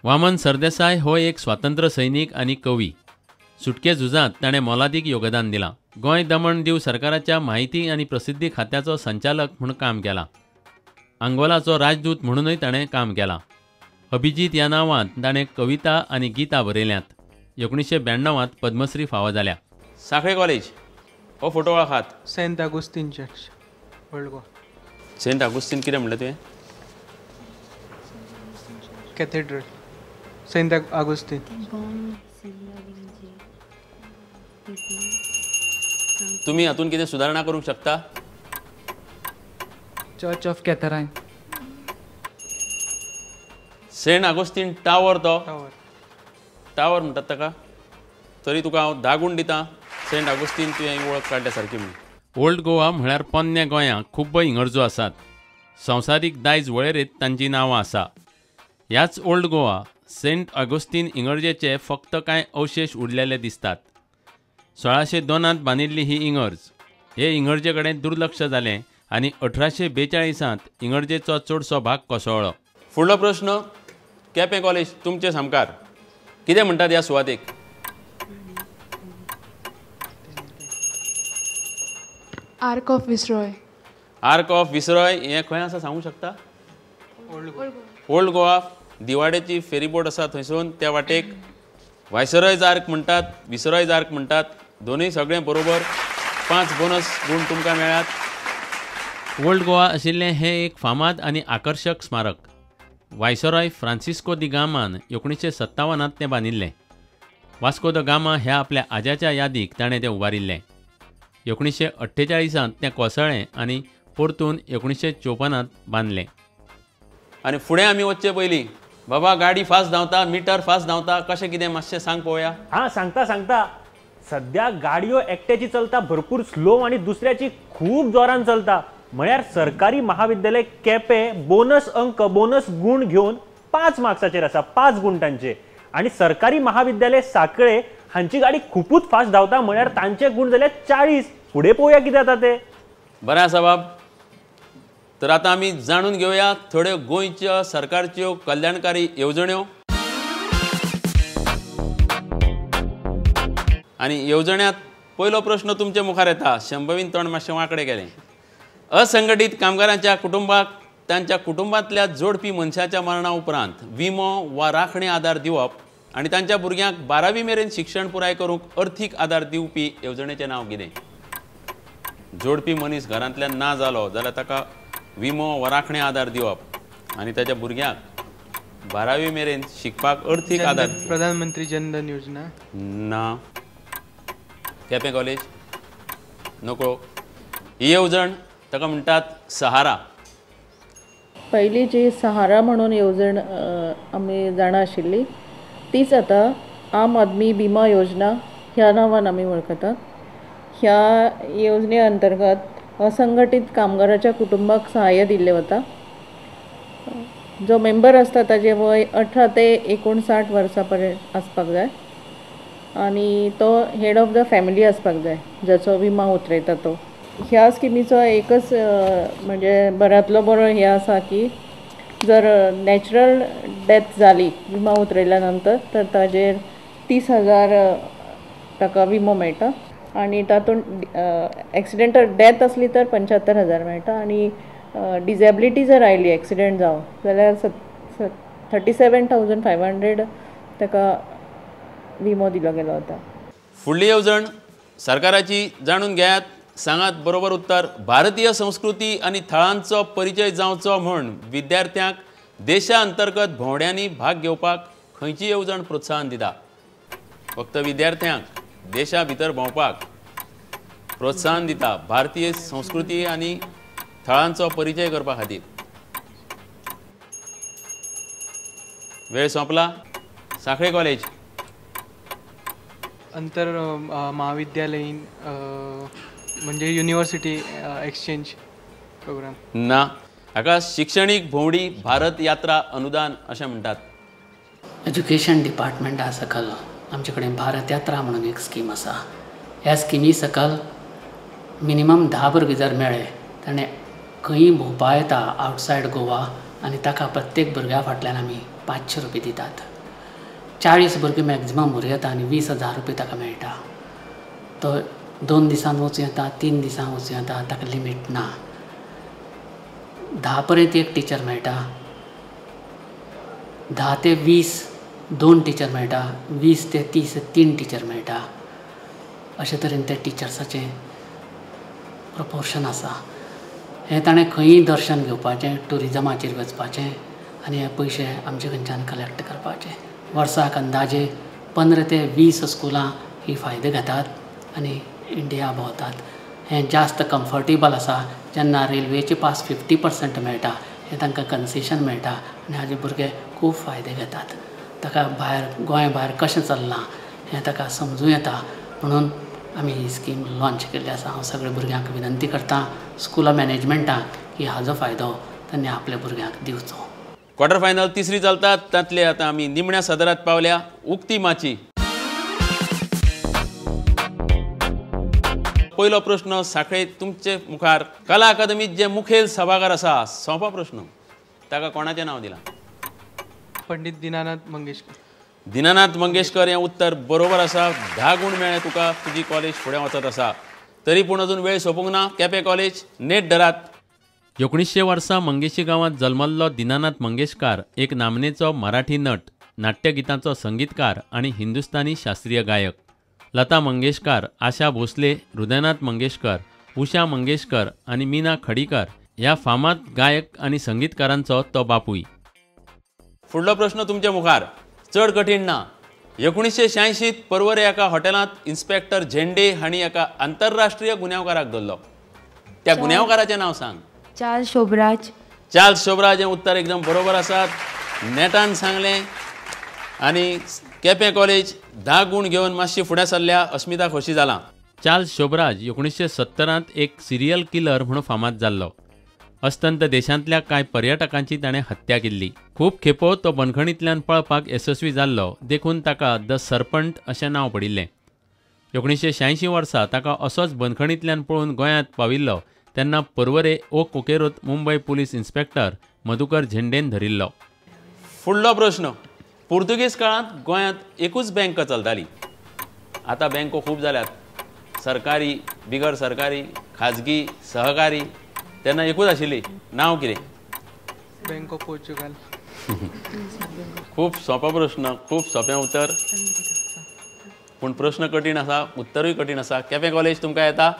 वामन सरदेसाय हो एक स्वातंत्र्य सैनीक आणि कवी. सुटके झुजांत ताणें मोलादीक योगदान दिलां. गोंय दमण दीव सरकाराच्या माहिती आणि प्रसिद्धी खात्याचो संचालक म्हणून काम केलां. आंगोलाचो राजदूत म्हणूनय ताणें काम केलां. अभिजीत ह्या नांवांत ताणें कविता आनी गितां बरयल्यांत. 1992 पद्मश्री फावो जाल्या. सांखळे कॉलेज हो फोटो वळखात. Saint Augustine church, old Goa. Saint Augustine कितें म्हणलें तुवें? Cathedral Saint Augustine. तुम्ही हातून कितें सुदारणा करूंक शकता? Church of Catherine. Saint Augustine tower, तो टावर टावर म्हणटात ताका. तरी तुका हांव 10 गूण दितां. सेंट अगुस्तीन तुवें वळख काडल्या सारकी म्हणून. ओल्ड गोवा म्हळ्यार पोन्न्या गोंयांत खूब इगर्जो आसात. संवसारीक दायज वळेरेंत तांची नांवां आसा. ह्याच ओल्ड गोवा सेंट अगुस्तीन इगर्जेचे फक्त कांय अवशेश उरलेले दिसतात. 1602 बांदिल्ली ही इगर्ज. हे इगर्जे कडेन दुर्लक्ष जालें आनी 1842 इगर्जेचो चडसो भाग कोसळ्ळो. फुडलो प्रश्न. केपें कॉलेज तुमचे सामकार. कितें म्हणटात ह्या सुवातेक? Arch of viceroy. Arch of viceroy हें खंय आसा सांगूंक शकता? ओल्ड गोवा. दिवाडेची फेरीबोट आसा थंयसून त्या वाटेक व्हायसरॉयज आर्क म्हणटात, विसरॉयज आर्क म्हणटात. दोनूय सगळें बरोबर. 5 बोनस गूण तुमकां मेळ्ळ्यात. ओल्ड गोवा आशिल्लें हें एक फामाद आनी आकर्शक स्मारक. व्हायसरॉय फ्रांसिस्को दी गामान 1957 तें बांदिल्लें. वास्को द गामा ह्या आपल्या आज्याच्या यादीक ताणें तें उबारिल्लें. 1948 तें कोसळ्ळें आनी परतून 1954 बांदलें. आनी फुडें आमी वचचे पयलीं बाबा गाडी फास्ट धांवता, मिटर फास्ट धांवता, कशें कितें मातशें सांग पळोवया. हां सांगता. सध्या गाडयो एकट्याची चलता भरपूर स्लो आणि दुसऱ्याची खूप जोरान चलता. म्हळ्यार सरकारी महाविद्यालय केपें बोनस अंक, बोनस गुण घेवन 5 मार्क्साचेर आसा, 5 गुण तांचे. आणि सरकारी महाविद्यालय सांखळे हांची गाडी खूपच फास्ट धांवता. म्हळ्यार तांचे गुण जाले 40. फुडें पळोवया कितें जाता तें. बरें आसा बाब. तर आतां आमी जाणून घेवया थोड्यो गोंयच्या सरकारच्यो कल्याणकारी येवजण्यो. आनी येवजण्यांत पयलो प्रश्न तुमचे मुखार येता. शंभवीन तोंड मातशें वांकडे केलें. असंघटीत कामगारांच्या कुटुंबाक तांच्या कुटुंबांतल्या जोडपी मनशाच्या मरणा उपरांत विमो वा राखणे आदार दिवप आनी तांच्या भुरग्यांक 12वी मेरेन शिक्षण पुराय करूंक अर्थीक आदार दिवपी येवजणेचें नांव कितें? जोडपी मनीस घरांतल्यान ना जालो जाल्यार ताका विमो वा राखणे आदार दिवप आनी ताच्या भुरग्यांक 12वी मेरेन शिकपाक अर्थीक आदार. प्रधानमंत्री जनधन योजना. ना. केपें कॉलेज नको. ही येवजण ताका म्हणटात सहारा. पहिली जी सहारा म्हणून येवजण आमी जाणा आशिल्ली तीच आता आम आदमी विमा योजना ह्या नांवान आमी वळखतात. ह्या योजने अंतर्गत असंघटीत कामगाराच्या कुटुंबाक सहाय्य दिल्लें वता. जो मेंबर आसता ताचें वय 18 ते 59 वर्सां पर्यंत आसपाक जाय आनी तो हेड ऑफ द फॅमिली आसपाक जाय जाचो विमा उतरयता तो. ह्या स्किमीचो एकच म्हणजे बऱ्यांतलो बरो हे आसा की जर नॅचरल डेथ जाली विमा उतरयल्या नंतर तर ताजेर 30,000 ताका विमो मेळटा आनी तातूंत एक्सिडेंटल डेथ आसली तर 75,000 मेळटा आनी डिजेबिलिटी जर आयली एक्सिडेंट जावन जाल्यार 37,500 ताका विमो दिलो गेलो वता. फुडली येवजण सरकाराची जाणून घेयात. सांगात बरोबर उत्तर. भारतीय संस्कृती आनी थळांचो परिचय जावचो म्हूण विद्यार्थ्यांक देशा अंतर्गत भोंवड्यांनी भाग घेवपाक खंयची येवजण प्रोत्साहन दिता? फक्त विद्यार्थ्यांक देशा भितर भोंवपाक प्रोत्साहन दिता भारतीय संस्कृती आनी थळांचो परिचय करपा खातीर. वेळ सोंपला. सांखळे कॉलेज. अंतर महाविद्यालयीन म्हणजे युनिव्हर्सिटी एक्सचेंज प्रोग्राम. ना. हाका शिक्षणीक भोंवडी भारत यात्रा अनुदान अशें म्हणटात. एज्युकेशन डिपार्टमेंटा सकल आमचे कडेन भारत यात्रा म्हणून एक स्कीम आसा. ह्या स्किमी सकल मिनिमम 10 भुरगे जर मेळ्ळे ताणें खंयी भोंवपा येता आवटसायड गोवा आनी ताका प्रत्येक भुरग्या फाटल्यान आमी 500 रुपये दितात. 40 भुरगे मॅक्झिमम भुरगे येता आनी 20,000 रुपये ताका मेळटा. तो 2 दिसान वचूं येता, 3 दिसान वचूं येता, ताका लिमीट ना. 10 पर्यंत एक टिचर मेळटा, 10 ते 20 2 टिचर मेळटा, 20 ते 30 3 टिचर मेळटा. अशे तरेन ते टिचर्साचें प्रपोर्शन आसा. हें ताणें खंयी दर्शन घेवपाचें, टुरिजमाचेर वचपाचें आनी हे पयशे आमचे खंयच्यान कलेक्ट करपाचे. वर्साक अंदाजे 15 ते 20 स्कुलां ही फायदो घेतात आनी इंडिया भोंवतात. हें जास्त कम्फर्टेबल आसा. जेन्ना रेल्वेचे पास 50% मेळटा, हें तांकां कन्सेशन मेळटा आनी हाजे भुरगे खूब फायदे घेतात. ताका भायर गोंय भायर कशें चल्लां हें ताका समजूं येता. म्हणून आमी ही स्कीम लॉन्च केल्ली आसा. हांव सगळ्या भुरग्यांक विनंती करतां स्कुला मॅनेजमेंटाक की हाजो फायदो तांणी आपल्या भुरग्यांक दिवचो. क्वॉर्टर फायनल तिसरी चलतात, तांतले आतां आमी निमण्या सदरांत पावल्या. उक्ती माची. पयलो प्रश्न साखळे तुमचे मुखार. कला अकादमीत जे मुखेल सभागार आसा, सोंपा प्रश्न, ताका कोणाचें नांव दिलां? पंडित दीनानाथ मंगेशकर. दीनानाथ मंगेशकर हें उत्तर बरोबर आसा. 10 गूण मेळ्ळे तुका. तुजी कॉलेज फुडें वचत आसा. तरी पूण अजून वेळ सोंपूंक ना. Quepem college net धरात. 1900 वर्सा मंगेशी गांवांत जल्मल्लो दीनानाथ मंगेशकार एक नामनेचो मराठी नट, नाट्यगितांचो संगीतकार आनी हिंदुस्तानी शास्त्रीय गायक. लता मंगेशकार, आशा भोसले, हृदयनाथ मंगेशकर, उषा मंगेशकर आनी मीना खडीकर ह्या फामाद गायक आनी संगीतकारांचो तो बापूय. फुडलो प्रश्न तुमच्या मुखार. चड कठीण ना. 1986 पर्वरे एका हॉटेलांत इन्स्पेक्टर झेंडे हांणी एका आंतरराष्ट्रीय गुन्यांवकाराक धरलो. त्या गुन्यांवकाराचें नांव सांग. चार्ल्स शोभराज. चार्ल्स शोभराज हें उत्तर एकदम बरोबर आसा. नेटान सांगलें. आनी केपें कॉलेज 10 गूण घेवन मातशी फुडें सरल्या. अस्मिता खोशी जालां. चार्ल्स शोभराज 1970 एक सिरियल किलर म्हणून फामाद जाल्लो. अस्तंत देशांतल्या कांय पर्यटकांची ताणें हत्या केल्ली. खूब खेपो तो बंदखणींतल्यान पळपाक येसस्वी जाल्लो, देखून ताका द सर्पंट अशें नांव पडिल्लें. 1986 वर्सा ताका असोच बंदखणींतल्यान पळून गोंयांत पाविल्लो तेन्ना पर्वरे ओ कोकेरोत मुंबय पुलीस इन्स्पेक्टर मधुकर झेंडेन धरिल्लो. फुडलो प्रश्न. पुर्तुगेज काळांत गोंयांत एकूच बँक चलताली. आतां बँको खूब जाल्यात. सरकारी, बिगर सरकारी, खाजगी, सहकारी. तेन्ना एकूच आशिल्ली. नांव कितें? Bank of Portugal. खूब सोंपो प्रश्न, खूब सोंपें उत्तर. पूण प्रश्न कठीण आसा, उत्तरूय कठीण आसा. केपें कॉलेज तुमकां येता?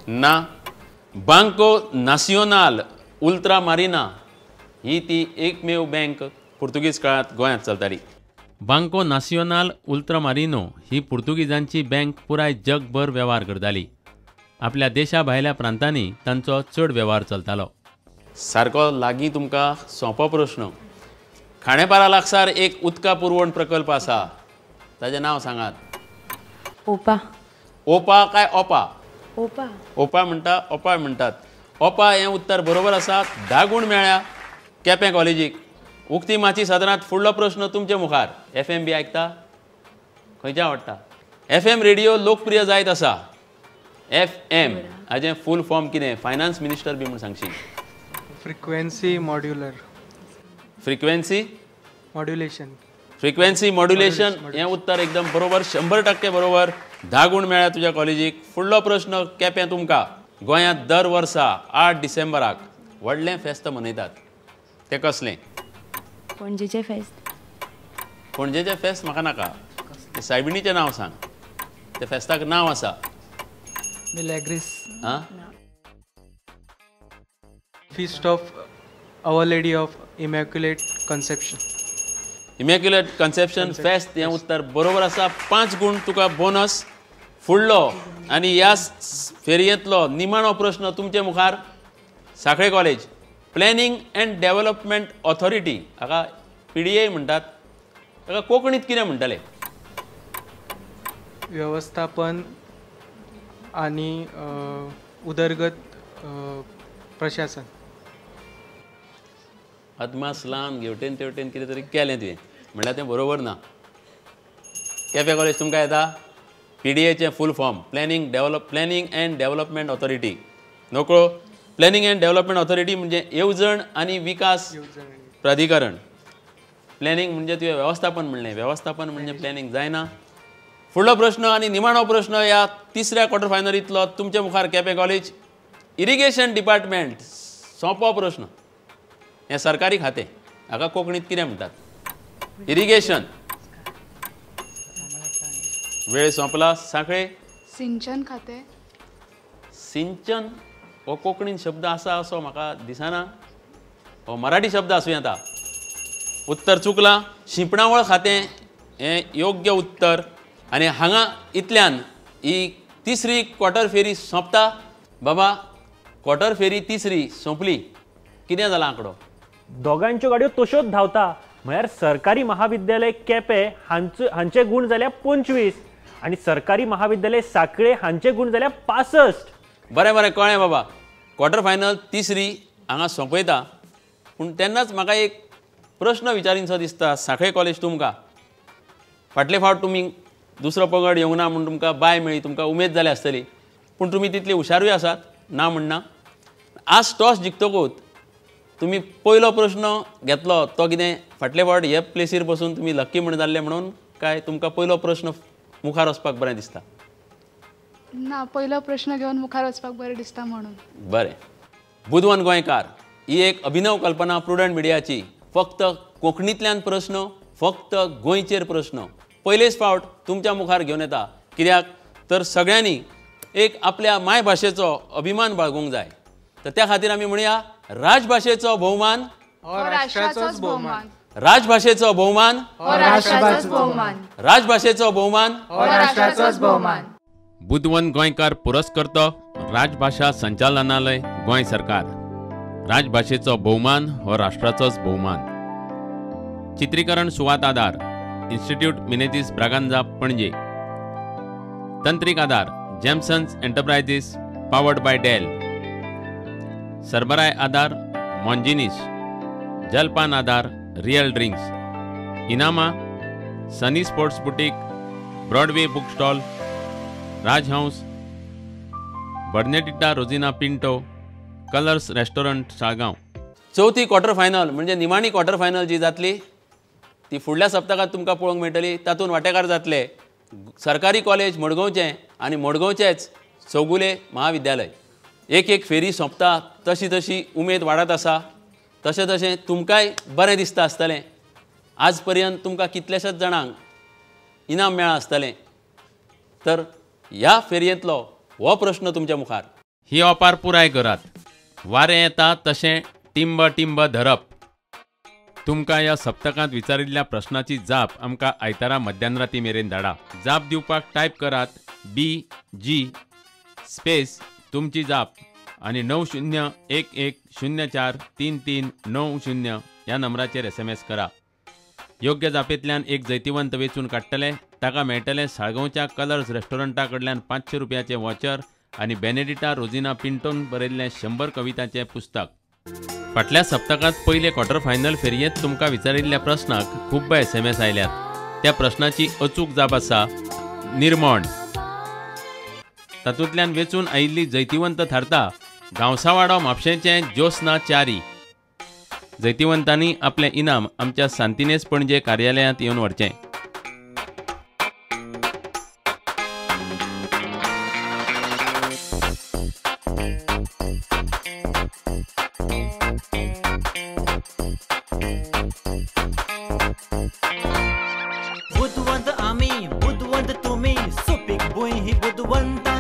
ना. बांको नासियोनाल उल्ट्रामारिना ही ती एकमेव बँक पुर्तुगीज काळांत गोंयांत चलताली. बांको नासियोनाल उल्ट्रामारिनो ही पुर्तुगीजांची बँक पुराय जगभर वेव्हार करताली. आपल्या देशा भायल्या प्रांतांनी तांचो चड वेव्हार चलतालो. सारको लागीं तुमकां सोंपो प्रश्न. खांडेपारा लागसार एक उदका पुरवण प्रकल्प आसा. ताचें नांव सांगात. ओपा. ओपा काय ओपा? ओपा. ओपा म्हणटा, ओपा म्हणटात. ओपा हें उत्तर बरोबर आसा. 10 गूण मेळ्ळ्या केपें कॉलेजीक. उक्ती माची सदनांत फुडलो प्रश्न तुमचे मुखार. FM बी आयकता? खंयचें आवडटा? FM रेडिओ लोकप्रिय जायत आसा. FM हाजें फूल फॉर्म कितें? फायनान्स मिनिस्टर बी म्हूण Sangshi. Frequency modular. Frequency modulation. Frequency modulation हें उत्तर एकदम बरोबर. 100% बरोबर. 10 गूण मेळ्ळ्या तुज्या कॉलेजीक. फुडलो प्रश्न केपें तुमकां. गोंयांत दर वर्सा 8 डिसेंबराक व्हडलें फेस्त मनयतात. तें कसलें? पणजेचें फेस्त. पणजेचें फेस्त म्हाका नाका. तें सायबिणीचें नांव सांग. त्या फेस्ताक नांव आसा. मिलॅग्रीस. हां. Feast of our lady of immaculate conception. Immaculate conception फेस्त हें उत्तर बरोबर आसा. 5 गूण तुका बोनस. फुडलो आनी ह्या फेरयेंतलो निमाणो प्रश्न तुमचे मुखार. Sankhali college planning and development authority हाका PDA म्हणटात. ताका कोंकणीत कितें म्हणटाले? व्यवस्थापन आणि उदरगत प्रशासन. अदमास लावन घेवटेन तेवटेन कितें तरी केलें तुवें म्हणल्यार तें बरोबर ना. केपें कॉलेज तुमकां येता? PDAचें full form planning and development authority. नोकळो. प्लॅनिंग अँड डेव्हलपमेंट ऑथॉरिटी म्हणजे येवजण आनी विकास प्राधिकरण. प्लॅनिंग म्हणजे तुवें वेवस्थापन म्हणलें, वेवस्थापन म्हणजे प्लॅनिंग जायना. फुडलो प्रश्न आनी निमाणो प्रश्न ह्या तिसऱ्या क्वॉर्टर फायनलींतलो तुमच्या मुखार केपें कॉलेज. Irrigation department. सोंपो प्रश्न. हें सरकारी खातें. हाका कोंकणीत कितें म्हणटात? इरिगेशन. वेळ सोंपला. सांखळे. सिंचन खातें. सिंचन हो कोंकणीन शब्द आसा असो म्हाका दिसना. हो मराठी शब्द आसूं येता. उत्तर चुकलां. शिंपणावळ खातें हें योग्य उत्तर. आनी हांगा इतल्यान ही तिसरी क्वॉर्टर फेरी सोंपता. बाबा क्वॉर्टर फेरी तिसरी सोंपली. कितें जाला आंकडो? दोगांच्यो गाडयो तश्योच धांवता. म्हळ्यार सरकारी महाविद्यालय केपें हांचे गुण जाल्या 25 आनी सरकारी महाविद्यालय सांखळे हांचे गुण जाल्या 65. बरें बरें कळ्ळें बाबा. क्वॉर्टर फायनल तिसरी हांगा सोंपयता. पूण तेन्नाच म्हाका एक प्रश्न विचारीनसो दिसता. सांखळे कॉलेज तुमकां फाटले फावट तुमी दुसरो पंगड येवंक ना म्हूण तुमकां बाय मेळ्ळी, तुमकां उमेद जाली आसतली. पूण तुमी तितली हुशारूय आसात, ना म्हणना. आज टॉस जिखतकूच तुमी पयलो प्रश्न घेतलो तो कितें फाटले फावट हे प्लेसीर बसून तुमी लक्की म्हण जाल्ले म्हणून, काय तुमकां पयलो प्रश्न मुखार वचपाक बरें दिसता? ना, पयलो प्रश्न घेवन मुखार वचपाक बरें दिसता म्हणून. बरें. बुधवन गोंयकार ही एक अभिनव कल्पना प्रुडंट मिडियाची. फक्त कोंकणींतल्यान प्रश्न, फक्त गोंयचेर प्रश्न पयलेच फावट तुमच्या मुखार घेवन येता. कित्याक तर सगळ्यांनी एक आपल्या मायभाशेचो अभिमान बाळगूंक जाय. तर त्या खातीर आमी म्हणया राजभाशेचो भोवमान हो राष्ट्राचोच भोवमान. राजभाशेचो भोवमान हो राष्ट्राचोच भोवमान. राजभाशेचो भोवमान हो राष्ट्राचोच भोवमान. बुधवन गोंयकार पुरस्कर्तो राजभाषा संचालनालय गोंय सरकार. राजभाशेचो भोवमान हो राष्ट्राचोच भोवमान. चित्रीकरण सुवात आदार इन्स्टिट्यूट मिनेजीस ब्रागांजा पणजे. तंत्रीक आदार Jamsons Enterprises powered by Dell. सरबराय आदार मॉन्जिनीस. जलपान आदार रियल ड्रिंक्स. इनामा Sunny Sports Boutique, Broadway Book Stall, Rajhans, बर्नेटिटा Rosina Pinto, Colours restaurant Saligao. चौथी क्वॉर्टर फायनल म्हणजे निमाणी क्वॉर्टर फायनल जी जातली ती फुडल्या सप्तकात तुमकां पळोवंक मेळटली. तातूंत वांटेकार जातले सरकारी कॉलेज मडगांवचें आनी मडगांवचेंच चौगुले महाविद्यालय. एक एक फेरी सोंपता तशी तशी उमेद वाडत आसा. तशें तशें तुमकांय बरें दिसता आसतलें. आज पर्यंत तुमकां कितलेशेच जाणांक इनाम मेळ्ळां आसतलें. तर ह्या फेरयेंतलो हो प्रश्न तुमच्या मुखार. ही ओपार पुराय करात. वारें येता तशें टिंब टिंब धरप. तुमकां ह्या सप्तकांत विचारिल्ल्या प्रश्नाची जाप आमकां आयतारा मध्यानराती मेरेन धाडा. जाप दिवपाक टायप करात BG स्पेस तुमची जाप आनी 9011043390 ह्या नंबराचेर SMS करा. योग्य जापेंतल्यान एक जैतिवंत वेंचून काडटले. ताका मेळटलें साळगांवच्या कलर्स रेस्टॉरंटा कडल्यान 500 रुपयाचें वॉचर आनी बेनेडिटा रोजिना पिंटोन बरयल्लें 100 कवितांचें पुस्तक. फाटल्या सप्तकांत पयले क्वॉर्टर फायनल फेरयेंत तुमकां विचारिल्ल्या प्रस्नाक खूब SMS आयल्यात. त्या प्रस्नाची अचूक जाप आसा निर्मण. तातूंतल्यान वेचून आयिल्ली जैतिवंत थारता गांवसावाडो म्हापशेंचें ज्योत्स्ना च्यारी. जैतिवंतांनी आपलें इनाम आमच्या सांतिनेज पणजे कार्यालयांत येवन व्हरचें. बुधवंत आमी बुधवंत तुमी सुपीक भूंय ही बुधवंता